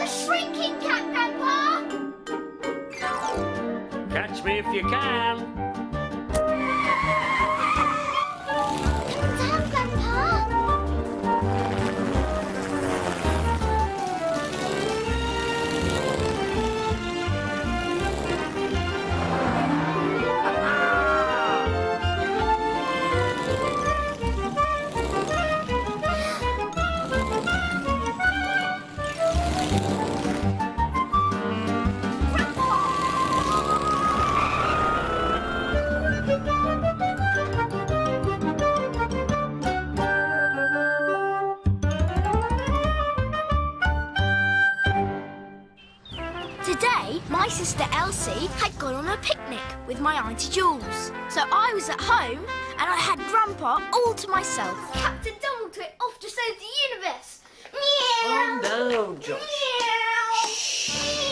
The shrinking cat, Grandpa! Catch me if you can. Down, Grandpa! Today, my sister Elsie had gone on a picnic with my Auntie Jules. So I was at home and I had Grandpa all to myself. Captain Dumbledore off to save the universe. Meow! Calm down, Josh. Meow!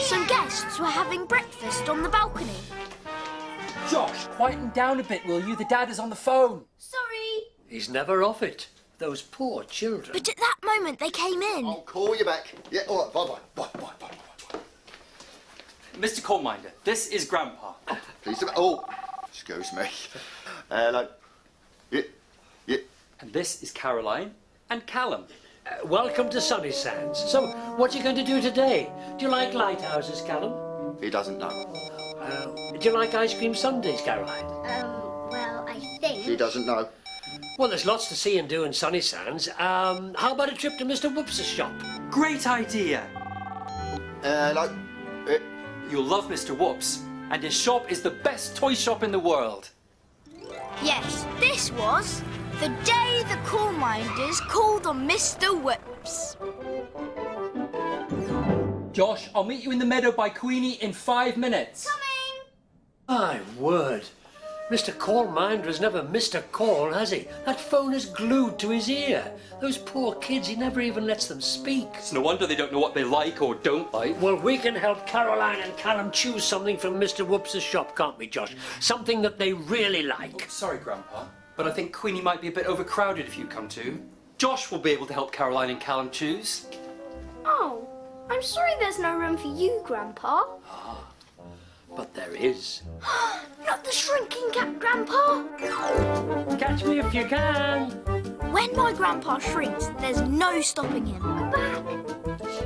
Some guests were having breakfast on the balcony. Josh, quieten down a bit, will you? The dad is on the phone. Sorry. He's never off it. Those poor children. But at that moment they came in. I'll call you back. Yeah, all right, bye-bye. Bye. Mr. Callminder, this is Grandpa. Please don't... Oh, excuse me. Hello. Yeah. And this is Caroline and Callum. Welcome to Sunny Sands. So, what are you going to do today? Do you like lighthouses, Callum? He doesn't know. Do you like ice cream sundaes, Caroline? Well, I think... He doesn't know. Well, there's lots to see and do in Sunny Sands. How about a trip to Mr. Whoops' shop? Great idea. Hello. You'll love Mr. Whoops, and his shop is the best toy shop in the world. Yes, this was the day the Callminders called on Mr. Whoops. Josh, I'll meet you in the meadow by Queenie in 5 minutes. Coming! My word. Mr. Callminder has never missed a call, has he? That phone is glued to his ear. Those poor kids, he never even lets them speak. It's no wonder they don't know what they like or don't like. Well, we can help Caroline and Callum choose something from Mr. Whoops' shop, can't we, Josh? Something that they really like. Sorry, Grandpa, but I think Queenie might be a bit overcrowded if you come too. Josh will be able to help Caroline and Callum choose. Oh, I'm sorry there's no room for you, Grandpa. But there is. Not the shrinking cat, Grandpa. Catch me if you can. When my Grandpa shrinks, there's no stopping him.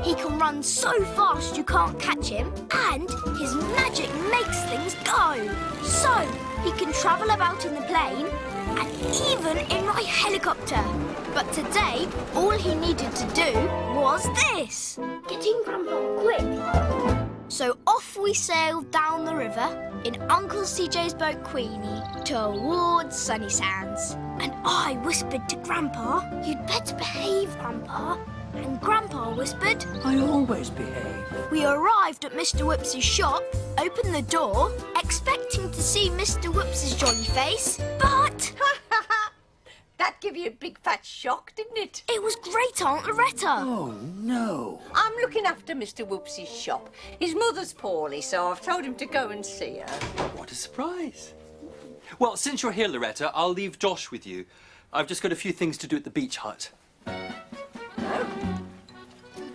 He can run so fast you can't catch him, and his magic makes things go. So, he can travel about in the plane, and even in my helicopter. But today, all he needed to do was this. Get in, Grandpa, quick. So off we sailed down the river in Uncle CJ's boat Queenie towards Sunny Sands. And I whispered to Grandpa, "You'd better behave, Grandpa." And Grandpa whispered, I always behave. We arrived at Mr. Whoops' shop, opened the door, expecting to see Mr. Whoops' jolly face, but... That gave you a big fat shock, didn't it? It was great Aunt Loretta. Oh, no. I'm looking after Mr. Whoops' shop. His mother's poorly, so I've told him to go and see her. What a surprise. Well, since you're here, Loretta, I'll leave Josh with you. I've just got a few things to do at the beach hut. Oh.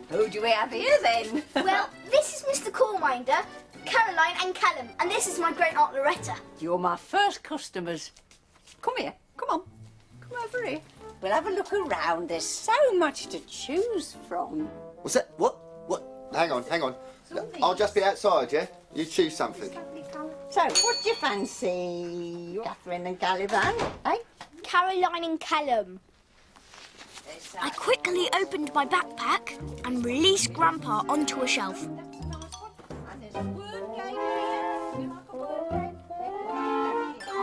Who do we have here, then? Well, this is Mr. Callminder, Caroline and Callum, and this is my great Aunt Loretta. You're my first customers. Come here. Come on. Come over here. We'll have a look around. There's so much to choose from. What's that? What? Hang on. I'll just be outside, yeah? You choose something. So, what do you fancy, Catherine and Caliban? Eh? Caroline and Callum. I quickly opened my backpack and released Grandpa onto a shelf.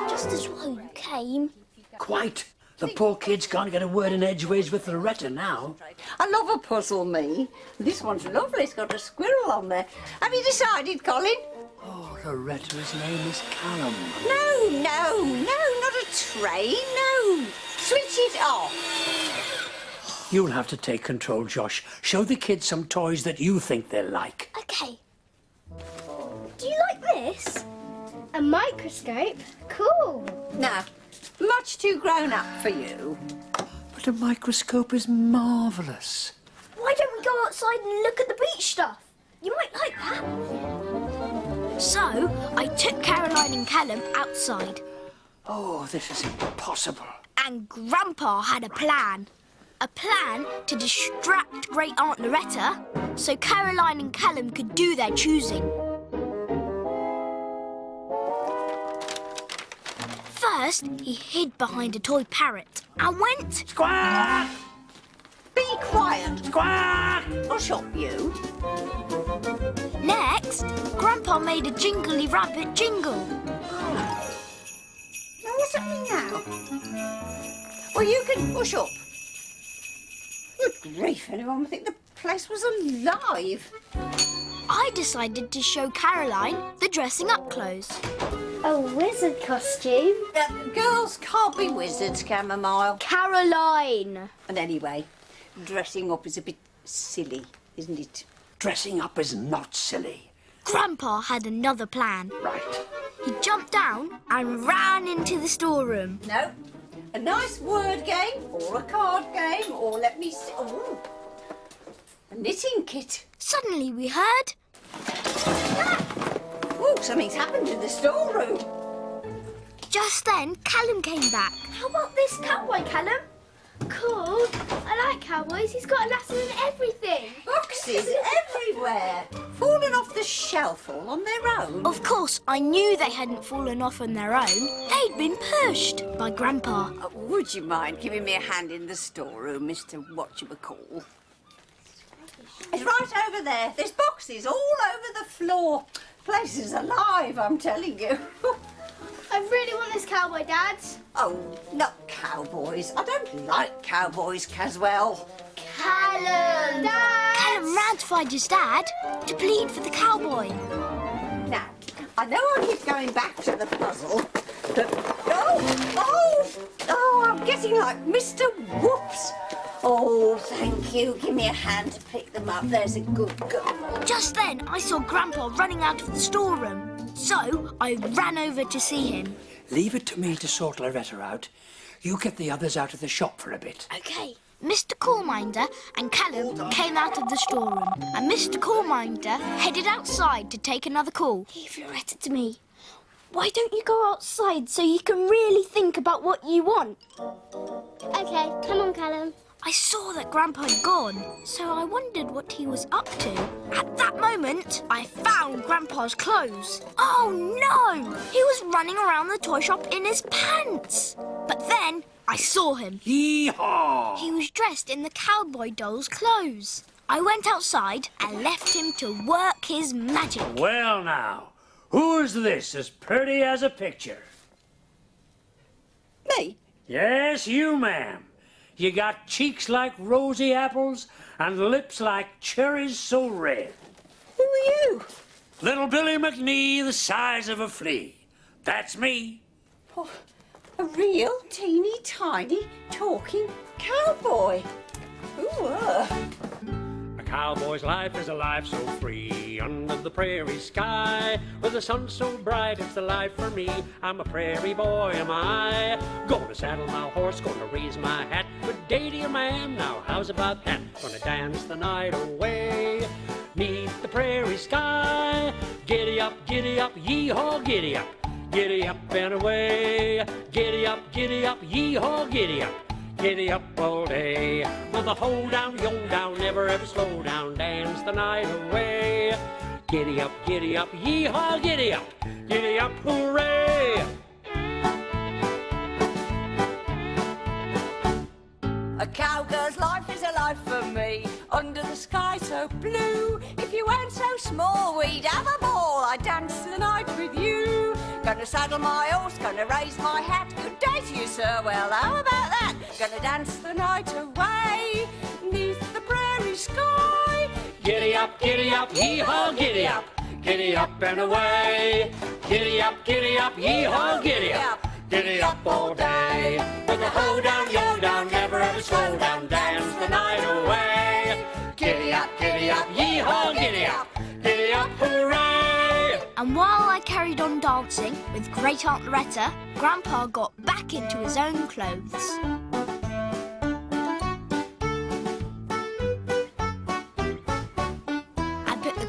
Just as well you came. Quite. The poor kids can't get a word in edgeways with Loretta now. I love a puzzle, me. This one's lovely. It's got a squirrel on there. Have you decided, Colin? Oh, Loretta's name is Callum. No, not a train, no. Switch it off. You'll have to take control, Josh. Show the kids some toys that you think they'll like. Okay. Do you like this? A microscope? Cool. No, much too grown up for you. But a microscope is marvellous. Why don't we go outside and look at the beach stuff? You might like that. So, I took Caroline and Callum outside. Oh, this is impossible. And Grandpa had a plan. A plan to distract Great Aunt Loretta so Caroline and Callum could do their choosing. First, he hid behind a toy parrot and went... Squawk! Be quiet. Squawk! I'll shop you. Next, Grandpa made a jingly rabbit jingle. Now, what's happening now? Well, you can push up. Good grief, anyone would think the place was alive. I decided to show Caroline the dressing up clothes. A wizard costume? Girls can't be wizards, Chamomile. Caroline! And anyway, dressing up is a bit silly, isn't it? Dressing up is not silly. Grandpa had another plan. Right. He jumped down and ran into the storeroom. No. A nice word game, or a card game, or let me see... Oh, a knitting kit. Suddenly we heard... Oh, something's happened in the storeroom. Just then, Callum came back. How about this cowboy, Callum? Cool. I like cowboys. He's got a lasso and everything. Boxes everywhere. Falling off the shelf all on their own. Of course, I knew they hadn't fallen off on their own. They'd been pushed by Grandpa. Would you mind giving me a hand in the storeroom, Mr. What-you-call? It's right over there. There's boxes all over the floor. Place is alive, I'm telling you. I really want this cowboy, Dad. Oh, not cowboys. I don't like cowboys, Caswell. Callum! Dad! Callum ran to find his dad to plead for the cowboy. Now, I know I keep going back to the puzzle, but... Oh, I'm getting like Mr. Whoops. Oh, thank you. Give me a hand to pick them up. There's a good girl. Just then, I saw Grandpa running out of the storeroom. So, I ran over to see him. Leave it to me to sort Loretta out. You get the others out of the shop for a bit. OK. Mr. Callminder and Callum came out of the storeroom. And Mr. Callminder headed outside to take another call. Leave Loretta to me. Why don't you go outside so you can really think about what you want? OK, come on, Callum. I saw that Grandpa had gone, so I wondered what he was up to. At that moment, I found Grandpa's clothes. Oh no! He was running around the toy shop in his pants. But then, I saw him. Yee-haw! He was dressed in the cowboy doll's clothes. I went outside and left him to work his magic. Well now, who's this as pretty as a picture? Me? Yes, you, ma'am. You got cheeks like rosy apples and lips like cherries so red. Who are you? Little Billy McNee, the size of a flea. That's me. Oh, a real teeny tiny talking cowboy. Ooh, A cowboy's life is a life so free under the prairie sky. With the sun so bright, it's the life for me. I'm a prairie boy, am I? Gonna saddle my horse, gonna raise my hat. Good day to you, ma'am. Now, how's about that? Gonna dance the night away. Neath the prairie sky. Giddy up, yee-haw, giddy up. Giddy up and away. Giddy up, yee-haw, giddy up. Giddy up all day, on the hold down, yo down, never ever slow down, dance the night away. Giddy up, yee-haw, giddy up, hooray! a cowgirl's life is a life for me, under the sky so blue. If you weren't so small, we'd have a ball. I'd dance the night with you. Gonna saddle my horse, gonna raise my hat. Good day to you, sir. Well, how about that? Gonna dance the night away, neath the prairie sky. Giddy up, yee-haw, giddy up. Giddy up and away. Giddy up, yee-haw, giddy up. Giddy up all day. With the ho down, yo down, never ever slow down, dance the night away. Giddy up, yee-haw, giddy up, hooray! And while I carried on dancing with Great Aunt Loretta, Grandpa got back into his own clothes.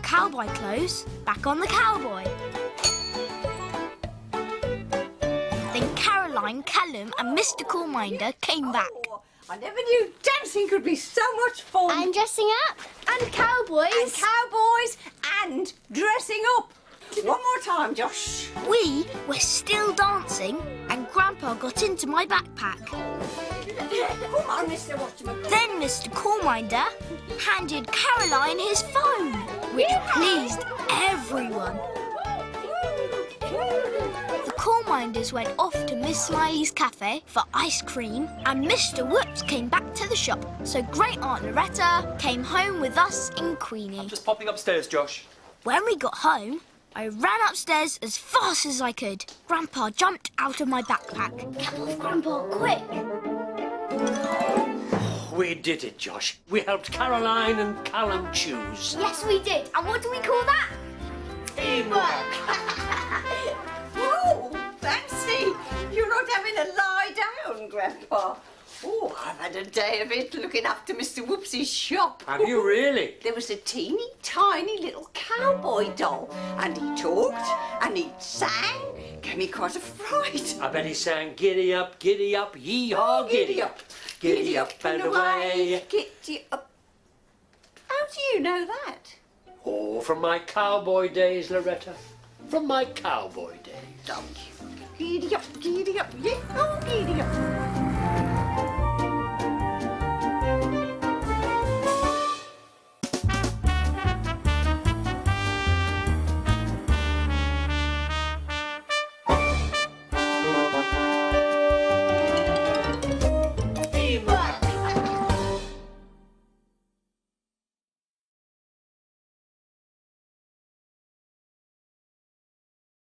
cowboy clothes back on the cowboy. Then Caroline, Callum and Mr. Callminder came back. Oh, I never knew dancing could be so much fun. And dressing up. And cowboys. And cowboys and dressing up. One more time, Josh. We were still dancing and Grandpa got into my backpack. Come on, Mr. Whatchamacallit. Then Mr. Callminder handed Caroline his phone, which pleased everyone. The Callminders went off to Miss Smiley's cafe for ice cream and Mr. Whoops came back to the shop, so Great Aunt Loretta came home with us in Queenie. Just popping upstairs, Josh. When we got home, I ran upstairs as fast as I could. Grandpa jumped out of my backpack. Come off, Grandpa, quick. We did it, Josh. We helped Caroline and Callum choose. Yes, we did. And what do we call that? Teamwork. Oh, fancy. You're not having a lie down, Grandpa. Oh, I've had a day of it looking after Mr. Whoops's shop. Have you really? There was a teeny tiny little cowboy doll, and he talked and he sang. Gave me quite a fright. I bet he sang giddy up, yee-haw, giddy up. Giddy up and away. Giddy up. How do you know that? Oh, from my cowboy days, Loretta. From my cowboy days. Giddy up, yeah, oh, giddy up.